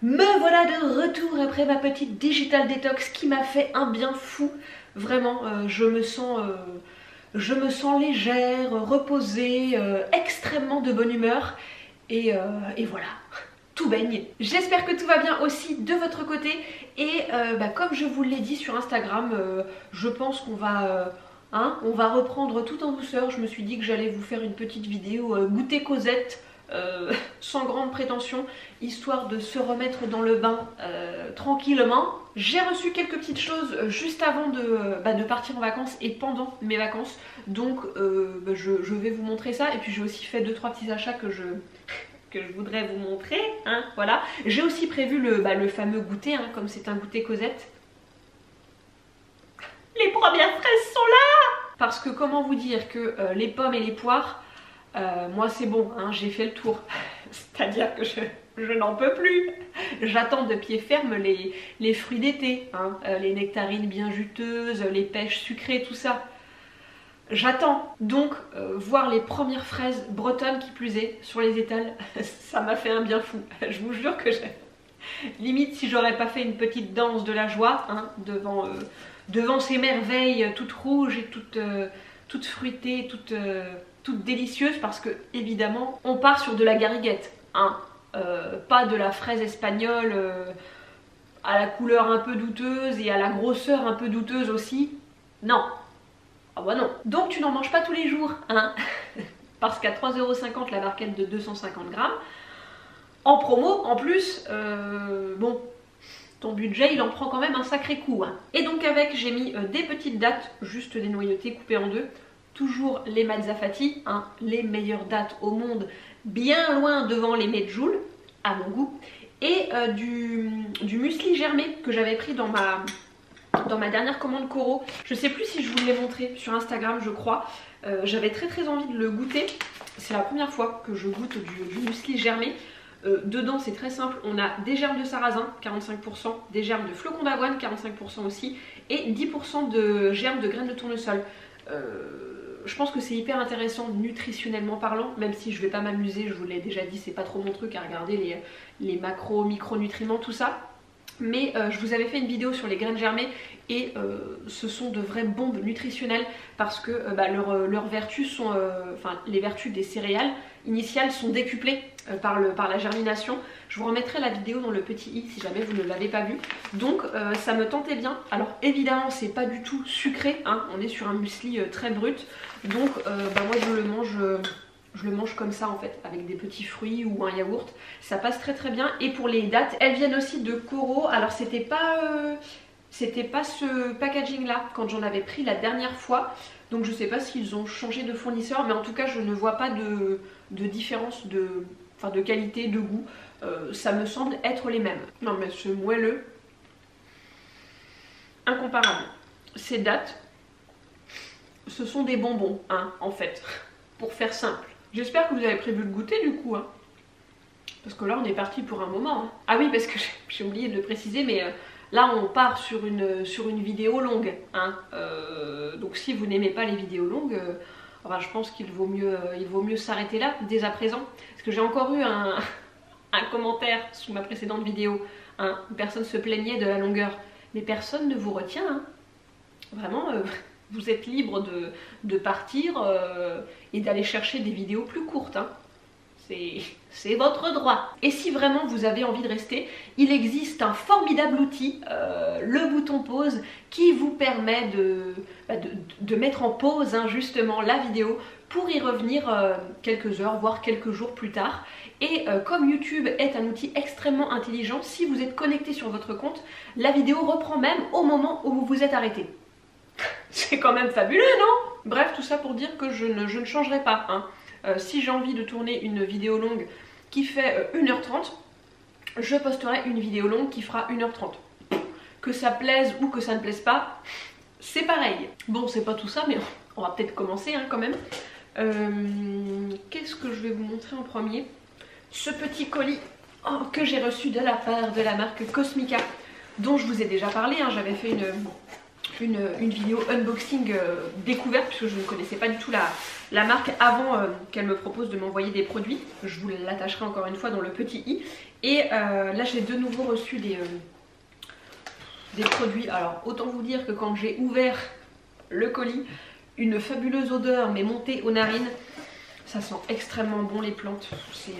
Me voilà de retour après ma petite digital detox qui m'a fait un bien fou. Vraiment, je me sens légère, reposée, extrêmement de bonne humeur. Et voilà, tout baigne. J'espère que tout va bien aussi de votre côté. Et comme je vous l'ai dit sur Instagram, je pense qu'on va... on va reprendre tout en douceur. Je me suis dit que j'allais vous faire une petite vidéo goûter Cosette, sans grande prétention, histoire de se remettre dans le bain tranquillement. J'ai reçu quelques petites choses juste avant de partir en vacances et pendant mes vacances. Donc je vais vous montrer ça. Et puis j'ai aussi fait 2-3 petits achats que je voudrais vous montrer. Voilà. J'ai aussi prévu le fameux goûter, comme c'est un goûter Cosette. Les premières fraises sont là! Parce que comment vous dire que les pommes et les poires, moi c'est bon, j'ai fait le tour. C'est-à-dire que je n'en peux plus. J'attends de pied ferme les fruits d'été, les nectarines bien juteuses, les pêches sucrées, tout ça. J'attends donc voir les premières fraises bretonnes qui plus est sur les étals. Ça m'a fait un bien fou. Je vous jure que j'ai... Limite si j'aurais pas fait une petite danse de la joie devant ces merveilles toutes rouges et toutes fruitées, toutes délicieuses, parce que évidemment on part sur de la gariguette, pas de la fraise espagnole à la couleur un peu douteuse et à la grosseur un peu douteuse aussi. Non, ah bah non. Donc tu n'en manges pas tous les jours, parce qu'à 3,50 € la barquette de 250 grammes, en promo en plus, bon, ton budget il en prend quand même un sacré coup. Et donc avec j'ai mis des petites dattes, juste des noyautés coupées en deux. Toujours les Mazzafati, les meilleures dattes au monde, bien loin devant les medjool, à mon goût. Et du muesli germé que j'avais pris dans ma dernière commande Coro. Je sais plus si je vous l'ai montré sur Instagram, je crois. J'avais très envie de le goûter. C'est la première fois que je goûte du muesli germé. Dedans c'est très simple, on a des germes de sarrasin 45%, des germes de flocons d'avoine 45% aussi, et 10% de germes de graines de tournesol. Je pense que c'est hyper intéressant nutritionnellement parlant, même si je vais pas m'amuser, je vous l'ai déjà dit, c'est pas trop mon truc à regarder les macros, micronutriments, tout ça. Mais je vous avais fait une vidéo sur les graines germées et ce sont de vraies bombes nutritionnelles parce que leurs vertus sont, les vertus des céréales initiales sont décuplées par la germination. Je vous remettrai la vidéo dans le petit i si jamais vous ne l'avez pas vue. Donc ça me tentait bien. Alors évidemment c'est pas du tout sucré, on est sur un muesli très brut. Donc moi je le mange comme ça en fait, avec des petits fruits ou un yaourt. Ça passe très bien. Et pour les dattes, elles viennent aussi de Coro. Alors c'était pas ce packaging là quand j'en avais pris la dernière fois. Donc je sais pas s'ils ont changé de fournisseur, mais en tout cas je ne vois pas de différence de qualité, de goût. Ça me semble être les mêmes. Non mais ce moelleux, incomparable. Ces dattes, ce sont des bonbons, en fait, pour faire simple. J'espère que vous avez prévu le goûter du coup, parce que là on est parti pour un moment. Ah oui, parce que j'ai oublié de le préciser, mais là on part sur une vidéo longue. Donc si vous n'aimez pas les vidéos longues, je pense qu'il vaut mieux s'arrêter là dès à présent. Parce que j'ai encore eu un commentaire sous ma précédente vidéo. Une personne se plaignait de la longueur. Mais personne ne vous retient. Vraiment, vous êtes libre de partir et d'aller chercher des vidéos plus courtes. C'est votre droit. Et si vraiment vous avez envie de rester, il existe un formidable outil, le bouton pause, qui vous permet de mettre en pause justement la vidéo pour y revenir quelques heures, voire quelques jours plus tard. Et comme YouTube est un outil extrêmement intelligent, si vous êtes connecté sur votre compte, la vidéo reprend même au moment où vous vous êtes arrêté. C'est quand même fabuleux, non? Bref, tout ça pour dire que je ne changerai pas. Si j'ai envie de tourner une vidéo longue qui fait 1h30, je posterai une vidéo longue qui fera 1h30. Que ça plaise ou que ça ne plaise pas, c'est pareil. Bon, c'est pas tout ça, mais on va peut-être commencer quand même. Qu'est-ce que je vais vous montrer en premier? Ce petit colis que j'ai reçu de la part de la marque Cosmica, dont je vous ai déjà parlé. J'avais fait une vidéo unboxing découverte, puisque je ne connaissais pas du tout la marque avant qu'elle me propose de m'envoyer des produits. Je vous l'attacherai encore une fois dans le petit i. Et là j'ai de nouveau reçu des produits. Alors autant vous dire que quand j'ai ouvert le colis, une fabuleuse odeur m'est montée aux narines. Ça sent extrêmement bon les plantes. C'est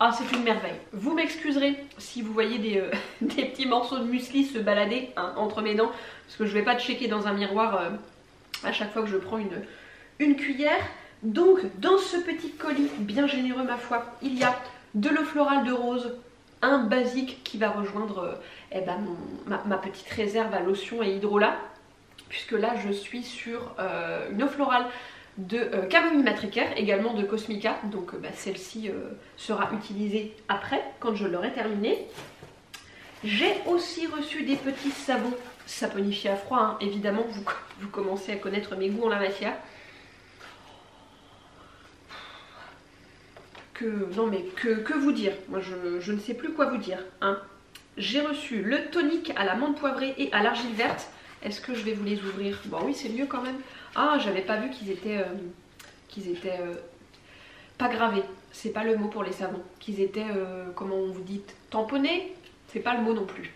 ah, c'est une merveille. Vous m'excuserez si vous voyez des petits morceaux de muesli se balader hein, entre mes dents, parce que je ne vais pas checker dans un miroir à chaque fois que je prends une cuillère. Donc dans ce petit colis bien généreux ma foi, il y a de l'eau florale de rose, un basique qui va rejoindre ma petite réserve à lotion et hydrolat, puisque là je suis sur une eau florale de camomille matricaire, également de Cosmica, donc celle-ci sera utilisée après, quand je l'aurai terminée. J'ai aussi reçu des petits savons saponifiés à froid, hein. Évidemment vous commencez à connaître mes goûts en la matière. Que vous dire? Moi je ne sais plus quoi vous dire, hein. J'ai reçu le tonique à la menthe poivrée et à l'argile verte. Est-ce que je vais vous les ouvrir? Bon oui, c'est mieux quand même. Ah, j'avais pas vu qu'ils étaient pas gravés. C'est pas le mot pour les savons. Qu'ils étaient, comment on vous dit, tamponnés? C'est pas le mot non plus.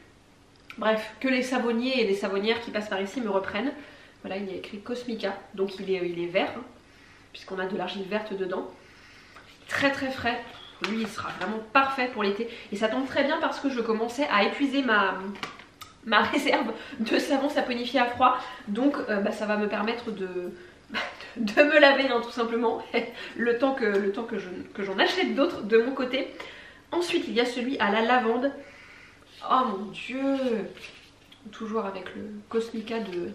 Bref, que les savonniers et les savonnières qui passent par ici me reprennent. Voilà, il y a écrit Cosmica, donc il est vert, hein, puisqu'on a de l'argile verte dedans. Très très frais. Lui, il sera vraiment parfait pour l'été. Et ça tombe très bien parce que je commençais à épuiser ma réserve de savon saponifié à froid, donc ça va me permettre de me laver hein, tout simplement le temps que j'en achète d'autres de mon côté. Ensuite il y a celui à la lavande. Oh mon dieu, toujours avec le Cosmica de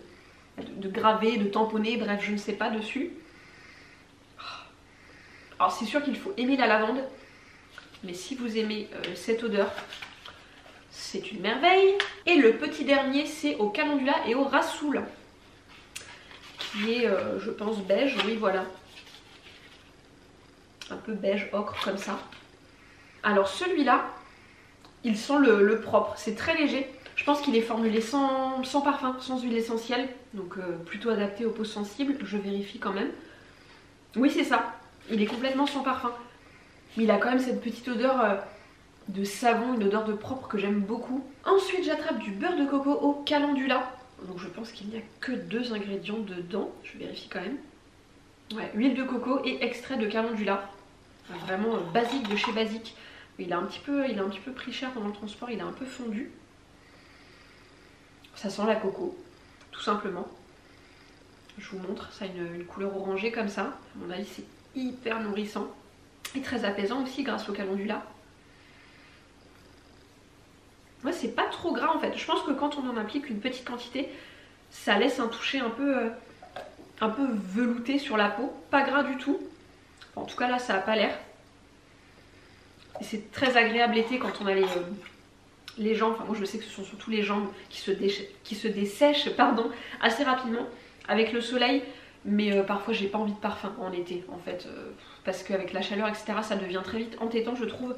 gravé, de tamponné, bref je ne sais pas dessus. Alors c'est sûr qu'il faut aimer la lavande, mais si vous aimez cette odeur, c'est une merveille. Et le petit dernier, c'est au calendula et au rassoul, qui est, je pense, beige. Oui, voilà. Un peu beige ocre comme ça. Alors celui-là, il sent le propre. C'est très léger. Je pense qu'il est formulé sans parfum, sans huile essentielle. Donc plutôt adapté aux peaux sensibles. Je vérifie quand même. Oui, c'est ça. Il est complètement sans parfum. Mais il a quand même cette petite odeur... de savon, une odeur de propre que j'aime beaucoup. Ensuite j'attrape du beurre de coco au calendula. Donc je pense qu'il n'y a que 2 ingrédients dedans. Je vérifie quand même. Ouais, huile de coco et extrait de calendula. Vraiment basique de chez Basique. Il a un petit peu pris cher pendant le transport, il a un peu fondu. Ça sent la coco, tout simplement. Je vous montre, ça a une couleur orangée comme ça. À mon avis c'est hyper nourrissant. Et très apaisant aussi grâce au calendula. Ouais, c'est pas trop gras en fait. Je pense que quand on en applique une petite quantité, ça laisse un toucher un peu velouté sur la peau. Pas gras du tout. Enfin, en tout cas là, ça n'a pas l'air. Et c'est très agréable l'été quand on a les jambes. Enfin, moi je sais que ce sont surtout les jambes qui se dessèchent pardon, assez rapidement avec le soleil. Mais parfois j'ai pas envie de parfum en été en fait. Parce qu'avec la chaleur, etc., ça devient très vite entêtant, je trouve.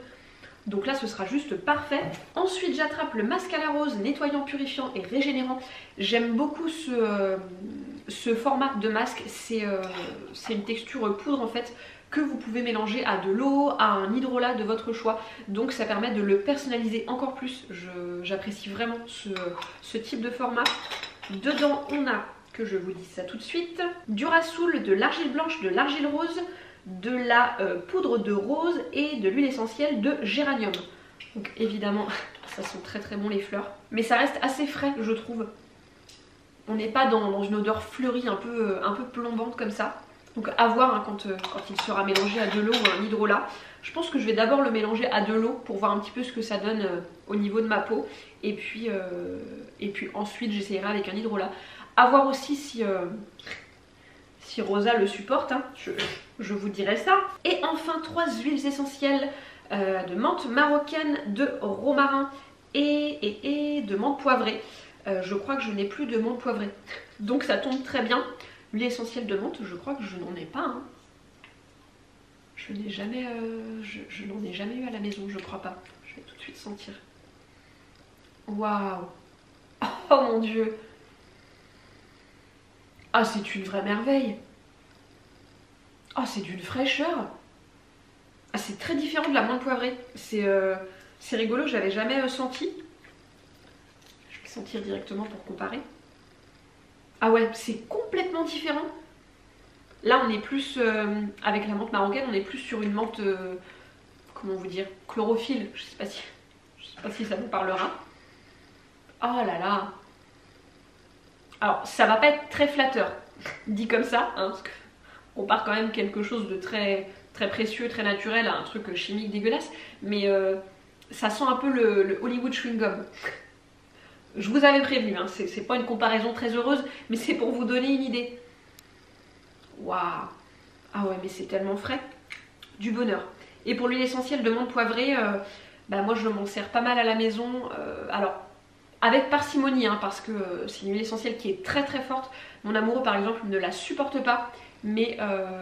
Donc là ce sera juste parfait. Ensuite j'attrape le masque à la rose nettoyant, purifiant et régénérant. J'aime beaucoup ce format de masque. C'est une texture poudre en fait que vous pouvez mélanger à de l'eau, à un hydrolat de votre choix. Donc ça permet de le personnaliser encore plus. J'apprécie vraiment ce type de format. Dedans on a, que je vous dise ça tout de suite, du rassoul, de l'argile blanche, de l'argile rose, de la poudre de rose et de l'huile essentielle de géranium. Donc évidemment ça sent très très bon les fleurs, mais ça reste assez frais je trouve. On n'est pas dans une odeur fleurie un peu plombante comme ça. Donc à voir hein, quand il sera mélangé à de l'eau ou un hydrolat. Je pense que je vais d'abord le mélanger à de l'eau pour voir un petit peu ce que ça donne au niveau de ma peau. Et puis ensuite j'essayerai avec un hydrolat. À voir aussi si Rosa le supporte, hein. Je vous dirai ça. Et enfin 3 huiles essentielles de menthe marocaine, de romarin et de menthe poivrée. Je crois que je n'ai plus de menthe poivrée. Donc ça tombe très bien. L'huile essentielle de menthe, je crois que je n'en ai pas. Hein. Je n'en ai jamais eu à la maison, je crois pas. Je vais tout de suite sentir. Waouh! Oh mon Dieu. Ah, c'est une vraie merveille. Ah, c'est d'une fraîcheur. Ah, c'est très différent de la menthe poivrée. C'est rigolo, j'avais jamais senti. Je vais sentir directement pour comparer. Ah ouais, c'est complètement différent. Là, on est plus, avec la menthe marocaine, on est plus sur une menthe, comment vous dire, chlorophylle. Je sais pas si ça vous parlera. Oh là là. Alors, ça va pas être très flatteur, dit comme ça, hein, parce qu'on part quand même quelque chose de très, très précieux, très naturel, à un truc chimique dégueulasse, mais ça sent un peu le Hollywood chewing gum. Je vous avais prévenu, hein, c'est pas une comparaison très heureuse, mais c'est pour vous donner une idée. Waouh. Ah ouais, mais c'est tellement frais. Du bonheur. Et pour l'huile essentielle de menthe poivrée, bah moi je m'en sers pas mal à la maison. Alors, avec parcimonie, hein, parce que c'est une huile essentielle qui est très très forte. Mon amoureux par exemple ne la supporte pas. Mais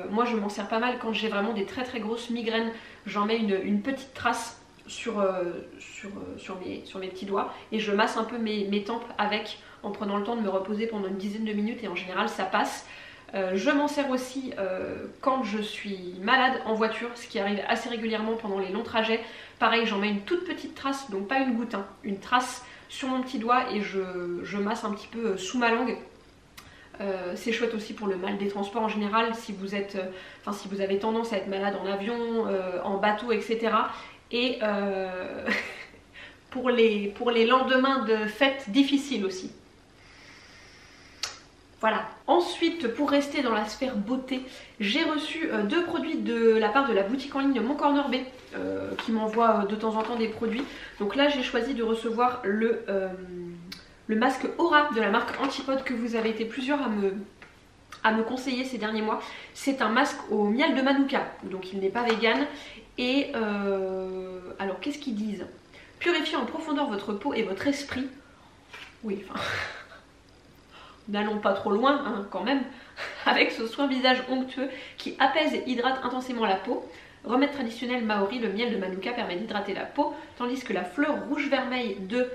moi je m'en sers pas mal quand j'ai vraiment des très très grosses migraines. J'en mets une petite trace sur mes petits doigts. Et je masse un peu mes tempes avec, en prenant le temps de me reposer pendant une dizaine de minutes. Et en général ça passe. Je m'en sers aussi quand je suis malade en voiture, ce qui arrive assez régulièrement pendant les longs trajets. Pareil, j'en mets une toute petite trace, donc pas une goutte, hein, une trace sur mon petit doigt et je masse un petit peu sous ma langue. C'est chouette aussi pour le mal des transports en général, si vous avez tendance à être malade en avion, en bateau, etc. Et pour les lendemains de fêtes difficiles aussi. Voilà. Ensuite, pour rester dans la sphère beauté, j'ai reçu 2 produits de la part de la boutique en ligne Mon Corner B, qui m'envoie de temps en temps des produits. Donc là, j'ai choisi de recevoir le masque Aura de la marque Antipode que vous avez été plusieurs à me conseiller ces derniers mois. C'est un masque au miel de Manuka, donc il n'est pas vegan. Et alors, qu'est-ce qu'ils disent? Purifiez en profondeur votre peau et votre esprit. Oui, enfin... N'allons pas trop loin, hein, quand même, avec ce soin visage onctueux qui apaise et hydrate intensément la peau. Remède traditionnel maori, le miel de Manuka permet d'hydrater la peau, tandis que la fleur rouge-vermeille de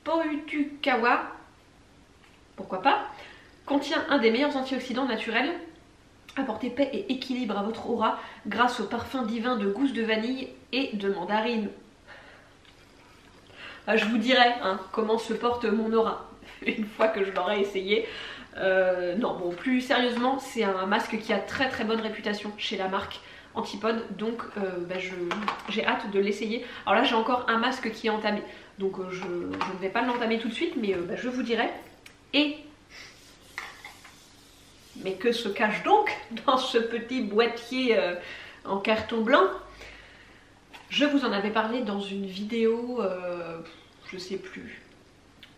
Pohutukawa, pourquoi pas, contient un des meilleurs antioxydants naturels. Apportez paix et équilibre à votre aura grâce au parfum divin de gousse de vanille et de mandarine. Je vous dirai hein, comment se porte mon aura une fois que je l'aurai essayé. Non, bon, plus sérieusement, c'est un masque qui a très très bonne réputation chez la marque Antipode, donc j'ai hâte de l'essayer. Alors là, j'ai encore un masque qui est entamé, donc je ne vais pas l'entamer tout de suite, mais je vous dirai. Mais que se cache donc dans ce petit boîtier en carton blanc? Je vous en avais parlé dans une vidéo, je sais plus,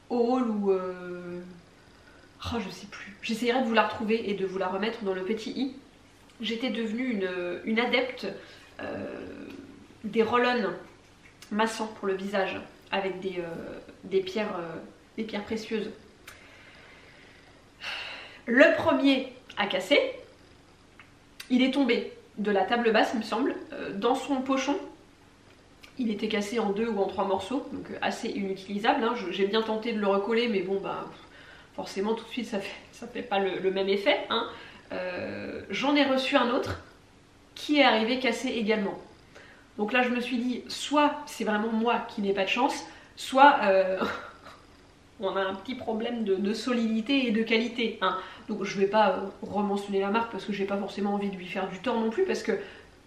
haul ou... Oh, je sais plus. J'essaierai de vous la retrouver et de vous la remettre dans le petit i. J'étais devenue une adepte des roll-on massants pour le visage avec des pierres précieuses. Le premier a cassé. Il est tombé de la table basse, il me semble, dans son pochon. Il était cassé en 2 ou en 3 morceaux, donc assez inutilisable. Hein. J'ai bien tenté de le recoller, mais bon, bah, forcément, tout de suite, ça fait pas le même effet. Hein. J'en ai reçu un autre qui est arrivé cassé également. Donc là, je me suis dit, soit c'est vraiment moi qui n'ai pas de chance, soit on a un petit problème de solidité et de qualité. Hein. Donc je vais pas rementionner la marque parce que j'ai pas forcément envie de lui faire du tort non plus, parce que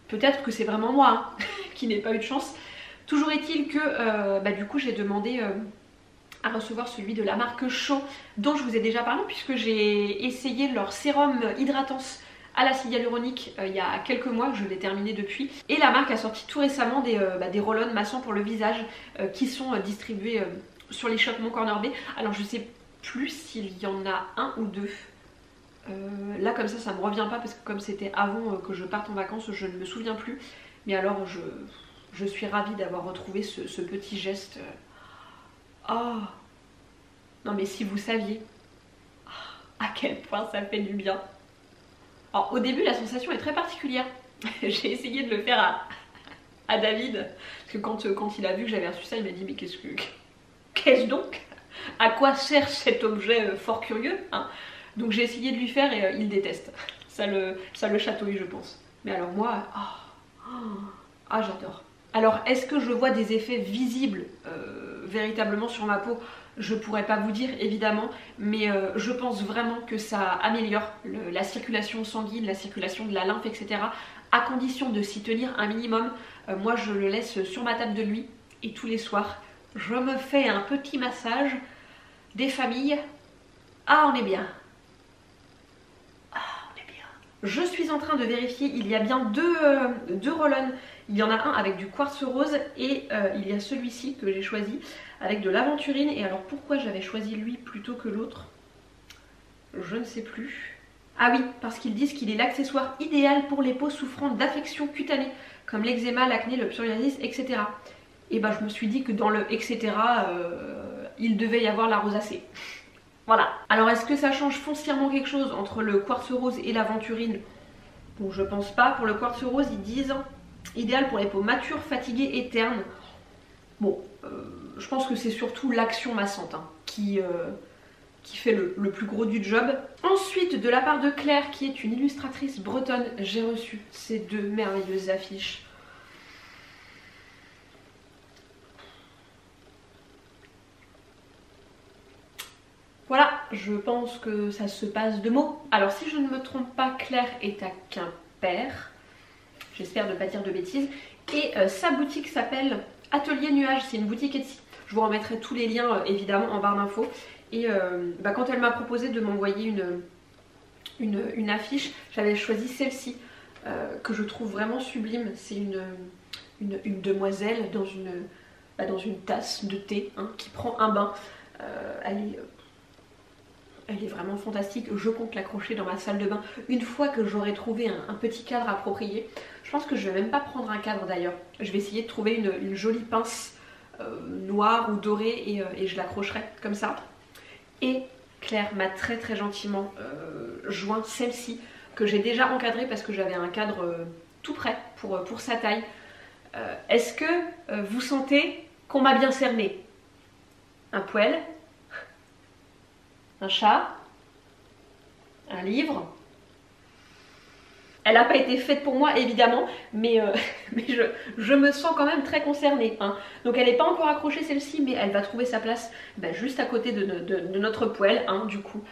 peut-être que c'est vraiment moi hein, qui n'ai pas eu de chance. Toujours est-il que du coup j'ai demandé à recevoir celui de la marque Shaw dont je vous ai déjà parlé, puisque j'ai essayé leur sérum hydratance à l'acide hyaluronique il y a quelques mois, je l'ai terminé depuis. Et la marque a sorti tout récemment des roll-on massants pour le visage qui sont distribués sur les shops Mon Corner B. Alors je sais plus s'il y en a un ou deux. Là comme ça me revient pas parce que comme c'était avant que je parte en vacances, je ne me souviens plus. Mais alors je suis ravie d'avoir retrouvé ce petit geste. Oh non mais si vous saviez à quel point ça fait du bien. Alors au début la sensation est très particulière. J'ai essayé de le faire à David, parce que quand il a vu que j'avais reçu ça, il m'a dit mais qu'est-ce donc? à quoi sert cet objet fort curieux, hein. Donc j'ai essayé de lui faire et il déteste. Ça le chatouille, je pense. Mais alors moi, j'adore. Alors est-ce que je vois des effets visibles véritablement sur ma peau? Je pourrais pas vous dire évidemment, mais je pense vraiment que ça améliore la circulation sanguine, la circulation de la lymphe, etc. À condition de s'y tenir un minimum. Moi je le laisse sur ma table de nuit et tous les soirs je me fais un petit massage des familles. Ah, on est bien. Je suis en train de vérifier, il y a bien deux roll-on. Il y en a un avec du quartz rose et il y a celui-ci que j'ai choisi avec de l'aventurine. Et alors pourquoi j'avais choisi lui plutôt que l'autre? Je ne sais plus. Ah oui, parce qu'ils disent qu'il est l'accessoire idéal pour les peaux souffrant d'affections cutanées, comme l'eczéma, l'acné, le psoriasis, etc. Et ben je me suis dit que dans le etc, il devait y avoir la rosacée. Voilà. Alors est-ce que ça change foncièrement quelque chose entre le quartz rose et l'aventurine? Bon, je pense pas. Pour le quartz rose, ils disent idéal pour les peaux matures, fatiguées et ternes. Bon, je pense que c'est surtout l'action massante hein, qui fait le plus gros du job. Ensuite, de la part de Claire, qui est une illustratrice bretonne, j'ai reçu ces deux merveilleuses affiches. Voilà, je pense que ça se passe de mots. Alors si je ne me trompe pas, Claire est à Quimper. J'espère ne pas dire de bêtises. Et sa boutique s'appelle Atelier Nuage, c'est une boutique Etsy. Je vous remettrai tous les liens évidemment en barre d'infos. Et quand elle m'a proposé de m'envoyer une affiche, j'avais choisi celle-ci que je trouve vraiment sublime. C'est une demoiselle dans une tasse de thé hein, qui prend un bain. Elle est vraiment fantastique, je compte l'accrocher dans ma salle de bain une fois que j'aurai trouvé un petit cadre approprié. Je pense que je vais même pas prendre un cadre d'ailleurs. Je vais essayer de trouver une jolie pince noire ou dorée et je l'accrocherai comme ça. Et Claire m'a très très gentiment joint celle-ci que j'ai déjà encadrée parce que j'avais un cadre tout prêt pour sa taille. Est-ce que vous sentez qu'on m'a bien cerné? Un poêle? Un chat, un livre. Elle n'a pas été faite pour moi évidemment, mais je me sens quand même très concernée. Hein. Donc elle n'est pas encore accrochée celle-ci, mais elle va trouver sa place juste à côté de notre poêle. Hein, du coup,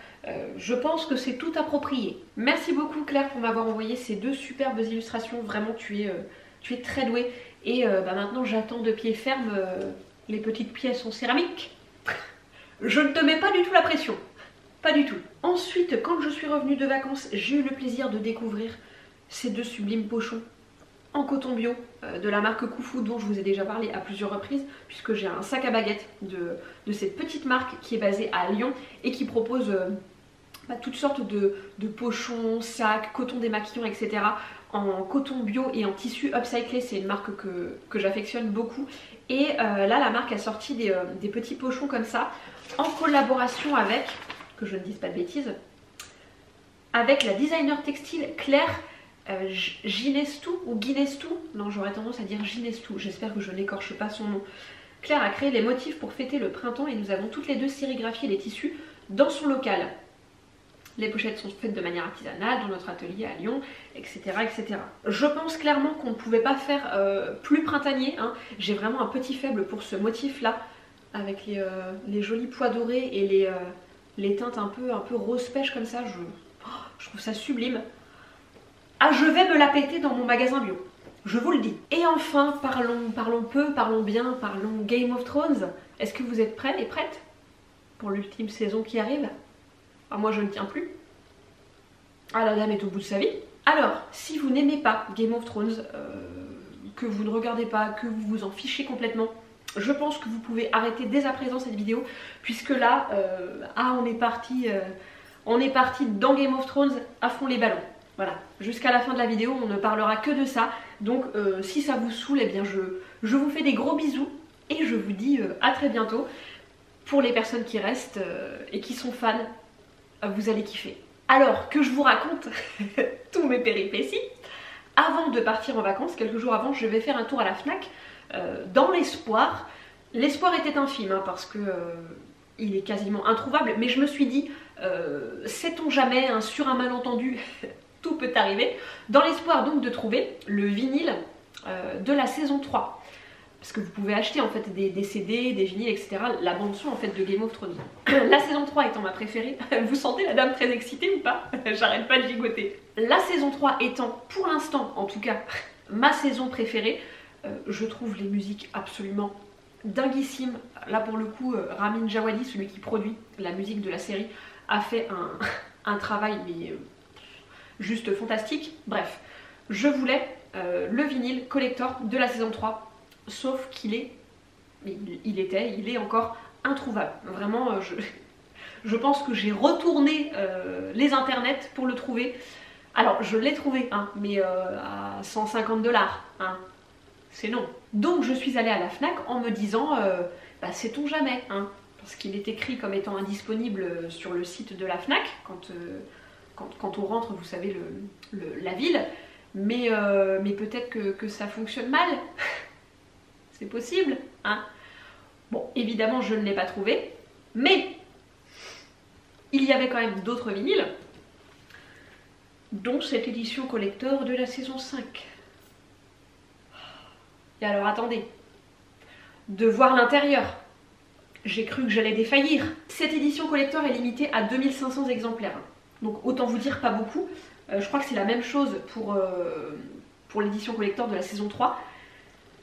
je pense que c'est tout approprié. Merci beaucoup Claire pour m'avoir envoyé ces deux superbes illustrations. Vraiment, tu es très douée. Et maintenant, j'attends de pied ferme les petites pièces en céramique. Je ne te mets pas du tout la pression. Pas du tout. Ensuite, quand je suis revenue de vacances, j'ai eu le plaisir de découvrir ces deux sublimes pochons en coton bio de la marque Koufou dont je vous ai déjà parlé à plusieurs reprises puisque j'ai un sac à baguette de cette petite marque qui est basée à Lyon et qui propose toutes sortes de pochons, sacs, coton démaquillant, etc. en coton bio et en tissu upcyclé. C'est une marque que j'affectionne beaucoup. Et là, la marque a sorti des petits pochons comme ça en collaboration avec... que je ne dise pas de bêtises, avec la designer textile Claire Ginestou ou Guinestou, non j'aurais tendance à dire Ginestou, j'espère que je n'écorche pas son nom. Claire a créé les motifs pour fêter le printemps et nous avons toutes les deux sérigraphié les tissus dans son local. Les pochettes sont faites de manière artisanale dans notre atelier à Lyon, etc. etc. Je pense clairement qu'on ne pouvait pas faire plus printanier, hein. J'ai vraiment un petit faible pour ce motif là, avec les jolis pois dorés et les teintes un peu rose pêche comme ça, je trouve ça sublime. Ah, je vais me la péter dans mon magasin bio, je vous le dis. Et enfin, parlons peu, parlons bien, parlons Game of Thrones. Est-ce que vous êtes prêts et prêtes pour l'ultime saison qui arrive? Ah, moi je ne tiens plus. Ah, la dame est au bout de sa vie. Alors, si vous n'aimez pas Game of Thrones, que vous ne regardez pas, que vous vous en fichez complètement, je pense que vous pouvez arrêter dès à présent cette vidéo, puisque là, on est parti dans Game of Thrones à fond les ballons. Voilà, jusqu'à la fin de la vidéo, on ne parlera que de ça. Donc, si ça vous saoule, eh bien, je vous fais des gros bisous et je vous dis à très bientôt. Pour les personnes qui restent et qui sont fans, vous allez kiffer. Alors que je vous raconte tous mes péripéties, avant de partir en vacances, quelques jours avant, je vais faire un tour à la Fnac. Dans l'espoir était infime hein, parce que il est quasiment introuvable, mais je me suis dit, sait-on jamais, hein, sur un malentendu, tout peut arriver, dans l'espoir donc de trouver le vinyle de la saison 3. Parce que vous pouvez acheter en fait des CD, des vinyles, etc. La bande son en fait de Game of Thrones. La saison 3 étant ma préférée. Vous sentez la dame très excitée ou pas? J'arrête pas de gigoter. La saison 3 étant pour l'instant en tout cas ma saison préférée, je trouve les musiques absolument dinguissimes. Là pour le coup, Ramin Djawadi, celui qui produit la musique de la série, a fait un travail mais juste fantastique. Bref, je voulais le vinyle collector de la saison 3. Sauf qu'il est, il est encore introuvable. Vraiment, je pense que j'ai retourné les internets pour le trouver. Alors, je l'ai trouvé, hein, mais à 150 $, hein. C'est non. Donc, je suis allée à la Fnac en me disant, bah, sait-on jamais, hein, parce qu'il est écrit comme étant indisponible sur le site de la Fnac, quand on rentre, vous savez, la ville, mais peut-être que ça fonctionne mal. C'est possible, hein. Bon, évidemment, je ne l'ai pas trouvé, mais il y avait quand même d'autres vinyles, dont cette édition collector de la saison 5. Et alors, attendez, de voir l'intérieur, j'ai cru que j'allais défaillir. Cette édition collector est limitée à 2500 exemplaires, donc autant vous dire pas beaucoup. Je crois que c'est la même chose pour l'édition collector de la saison 3.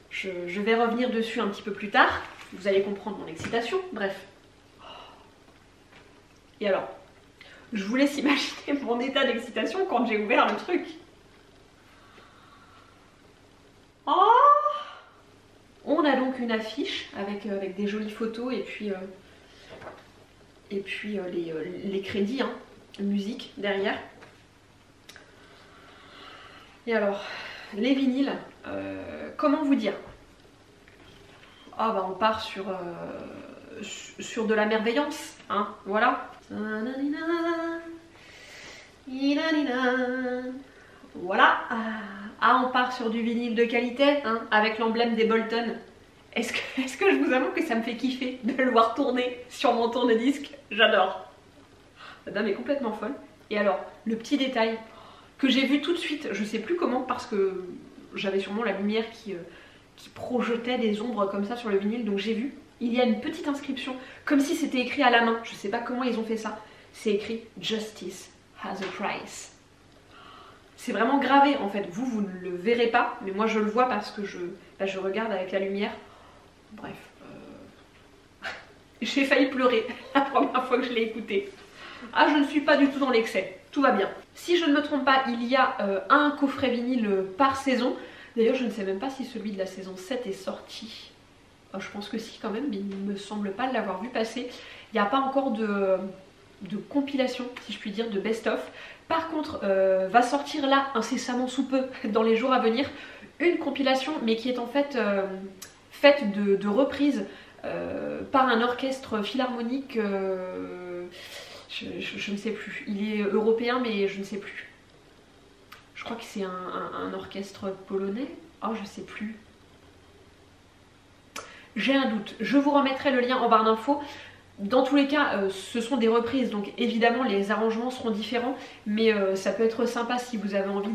Je vais revenir dessus un petit peu plus tard, vous allez comprendre mon excitation, bref. Et alors, je vous laisse imaginer mon état d'excitation quand j'ai ouvert le truc. Oh, on a donc une affiche avec des jolies photos et puis les crédits, hein, musique derrière. Et alors, les vinyles, comment vous dire? Ah bah on part sur de la merveillance, hein, voilà. Voilà. Ah, on part sur du vinyle de qualité, hein, avec l'emblème des Bolton. Est-ce que je vous avoue que ça me fait kiffer de le voir tourner sur mon tourne-disque? J'adore. La dame est complètement folle. Et alors, le petit détail que j'ai vu tout de suite, je sais plus comment, parce que j'avais sûrement la lumière qui projetait des ombres comme ça sur le vinyle, donc j'ai vu, il y a une petite inscription, comme si c'était écrit à la main, je sais pas comment ils ont fait ça, c'est écrit « Justice has a price ». C'est vraiment gravé en fait, vous ne le verrez pas, mais moi je le vois parce que je regarde avec la lumière. Bref, j'ai failli pleurer la première fois que je l'ai écouté. Ah, je ne suis pas du tout dans l'excès, tout va bien. Si je ne me trompe pas, il y a un coffret vinyle par saison. D'ailleurs, je ne sais même pas si celui de la saison 7 est sorti. Oh, je pense que si quand même, mais il ne me semble pas l'avoir vu passer. Il n'y a pas encore de compilation, si je puis dire, de best-of. Par contre, va sortir là, incessamment sous peu, dans les jours à venir, une compilation, mais qui est en fait faite de reprises par un orchestre philharmonique, je ne sais plus. Il est européen, mais je ne sais plus. Je crois que c'est un orchestre polonais. Oh, je sais plus. J'ai un doute. Je vous remettrai le lien en barre d'infos. Dans tous les cas, ce sont des reprises, donc évidemment les arrangements seront différents, mais ça peut être sympa si vous avez envie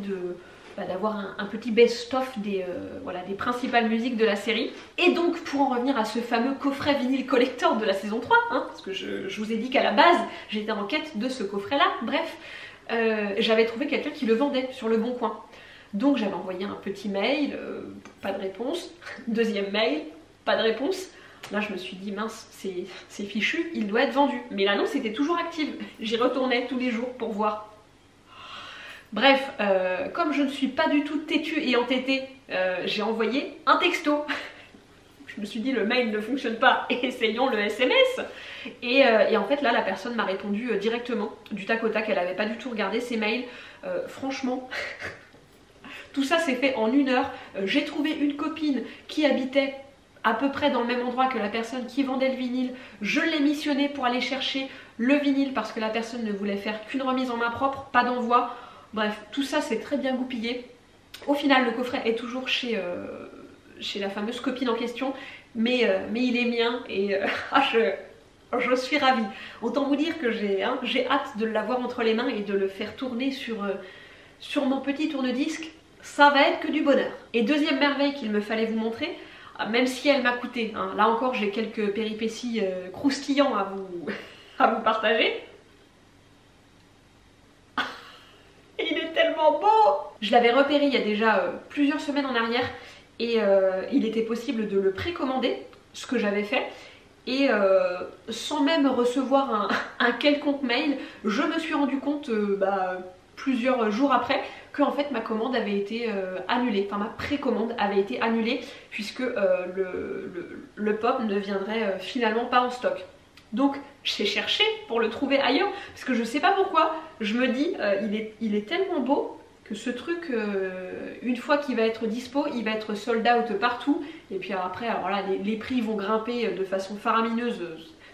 d'avoir un petit best-of des principales musiques de la série. Et donc, pour en revenir à ce fameux coffret vinyle collector de la saison 3, hein, parce que je vous ai dit qu'à la base, j'étais en quête de ce coffret-là, bref, j'avais trouvé quelqu'un qui le vendait sur Le Bon Coin. Donc j'avais envoyé un petit mail, pas de réponse. Deuxième mail, pas de réponse. Là je me suis dit mince, c'est fichu, il doit être vendu. Mais l'annonce était toujours active, j'y retournais tous les jours pour voir. Bref, comme je ne suis pas du tout têtue et entêtée, j'ai envoyé un texto. Je me suis dit le mail ne fonctionne pas, essayons le SMS. Et en fait là la personne m'a répondu directement, du tac au tac, elle n'avait pas du tout regardé ses mails. Franchement, tout ça s'est fait en 1 heure. J'ai trouvé une copine qui habitait à peu près dans le même endroit que la personne qui vendait le vinyle. Je l'ai missionné pour aller chercher le vinyle parce que la personne ne voulait faire qu'une remise en main propre, pas d'envoi. Bref, tout ça s'est très bien goupillé. Au final, le coffret est toujours chez la fameuse copine en question, mais il est mien et Je suis ravie. Autant vous dire que j'ai hâte de l'avoir entre les mains et de le faire tourner sur mon petit tourne-disque. Ça va être que du bonheur. Et deuxième merveille qu'il me fallait vous montrer, même si elle m'a coûté, hein, là encore j'ai quelques péripéties croustillants à vous partager. Il est tellement beau! Je l'avais repéré il y a déjà plusieurs semaines en arrière et il était possible de le précommander, ce que j'avais fait. Et sans même recevoir un quelconque mail, je me suis rendu compte plusieurs jours après que en fait ma commande avait été annulée, enfin ma précommande avait été annulée puisque le pop ne viendrait finalement pas en stock. Donc j'ai cherché pour le trouver ailleurs parce que je sais pas pourquoi, je me dis il est tellement beau que ce truc, une fois qu'il va être dispo, il va être sold out partout. Et puis après, alors là, les prix vont grimper de façon faramineuse.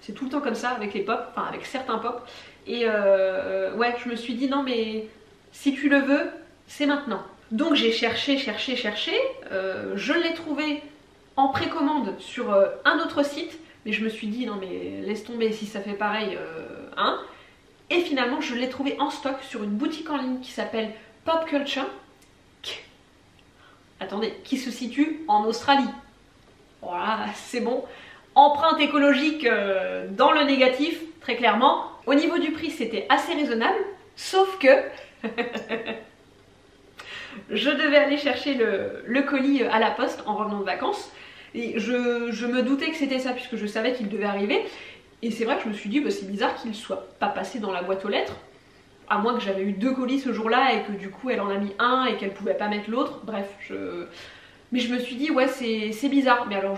C'est tout le temps comme ça avec les pop, enfin avec certains pop. Et ouais, je me suis dit non mais si tu le veux, c'est maintenant. Donc j'ai cherché, je l'ai trouvé en précommande sur un autre site. Mais je me suis dit non mais laisse tomber si ça fait pareil, hein. Et finalement, je l'ai trouvé en stock sur une boutique en ligne qui s'appelle Pop Culture, attendez, qui se situe en Australie. Voilà, c'est bon. Empreinte écologique dans le négatif, très clairement. Au niveau du prix, c'était assez raisonnable, sauf que je devais aller chercher le colis à la poste en revenant de vacances. Et je me doutais que c'était ça, puisque je savais qu'il devait arriver. Et c'est vrai que je me suis dit, bah, c'est bizarre qu'il ne soit pas passé dans la boîte aux lettres. À moins que j'avais eu 2 colis ce jour-là et que du coup elle en a mis un et qu'elle pouvait pas mettre l'autre. Bref, mais je me suis dit ouais c'est bizarre. Mais alors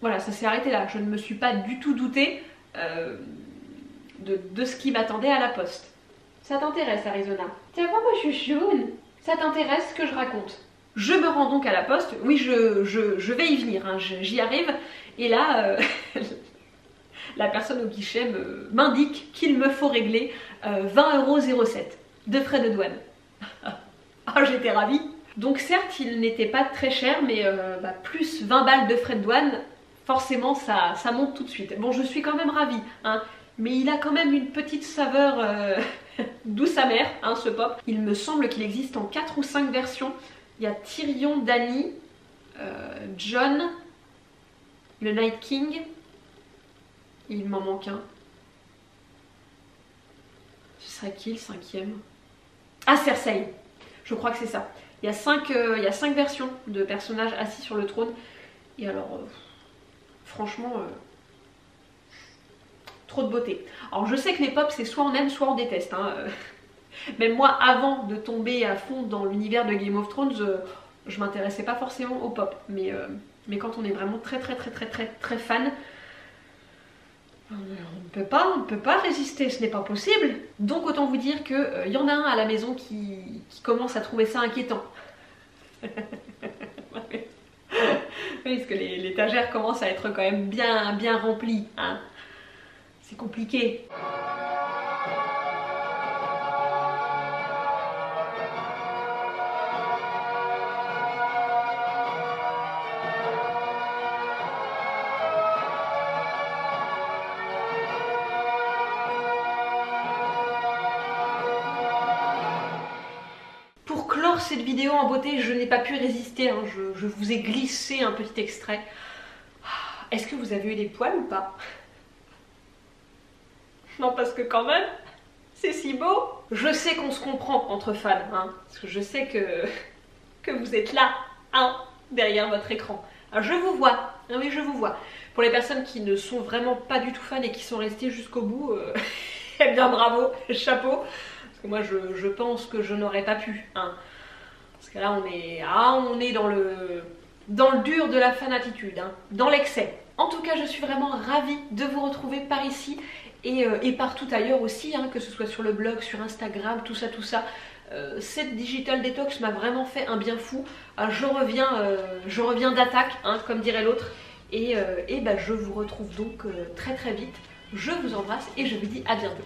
voilà, ça s'est arrêté là. Je ne me suis pas du tout doutée de ce qui m'attendait à la poste. Ça t'intéresse Arizona? Tiens, moi chouchoune, ça t'intéresse ce que je raconte? Je me rends donc à la poste. Oui, je vais y venir, hein, j'y arrive. Et là... la personne au guichet m'indique qu'il me faut régler 20,07 € de frais de douane. Ah, j'étais ravie. Donc certes, il n'était pas très cher, mais plus 20 balles de frais de douane, forcément ça monte tout de suite. Bon, je suis quand même ravie, hein, mais il a quand même une petite saveur douce amère, hein, ce pop. Il me semble qu'il existe en 4 ou 5 versions. Il y a Tyrion, Dany, Jon, le Night King. Il m'en manque un. Ce serait qui le 5e? Ah, Cersei. Je crois que c'est ça. Il y a 5 versions de personnages assis sur le trône. Et alors, franchement, trop de beauté. Alors je sais que les pop, c'est soit on aime, soit on déteste. Hein. Même moi, avant de tomber à fond dans l'univers de Game of Thrones, je m'intéressais pas forcément aux pop. Mais quand on est vraiment très fan... On ne peut pas résister, ce n'est pas possible. Donc autant vous dire qu'il y en a un à la maison qui commence à trouver ça inquiétant. Oui, parce que l'étagère commence à être quand même bien remplie. Hein. C'est compliqué. Cette vidéo en beauté, je n'ai pas pu résister, hein. Je vous ai glissé un petit extrait. Est-ce que vous avez eu des poils ou pas? Non, parce que quand même, c'est si beau. Je sais qu'on se comprend entre fans, hein, parce que je sais que vous êtes là, hein, derrière votre écran. Alors, je vous vois, ah oui je vous vois. Pour les personnes qui ne sont vraiment pas du tout fans et qui sont restées jusqu'au bout, eh bien bravo, chapeau. Parce que moi je pense que je n'aurais pas pu, hein. Parce que là on est dans le dur de la fanatitude, hein, dans l'excès. En tout cas, je suis vraiment ravie de vous retrouver par ici et partout ailleurs aussi, hein, que ce soit sur le blog, sur Instagram, tout ça. Cette digital detox m'a vraiment fait un bien fou. Je reviens d'attaque, hein, comme dirait l'autre. Et je vous retrouve donc très vite. Je vous embrasse et je vous dis à bientôt.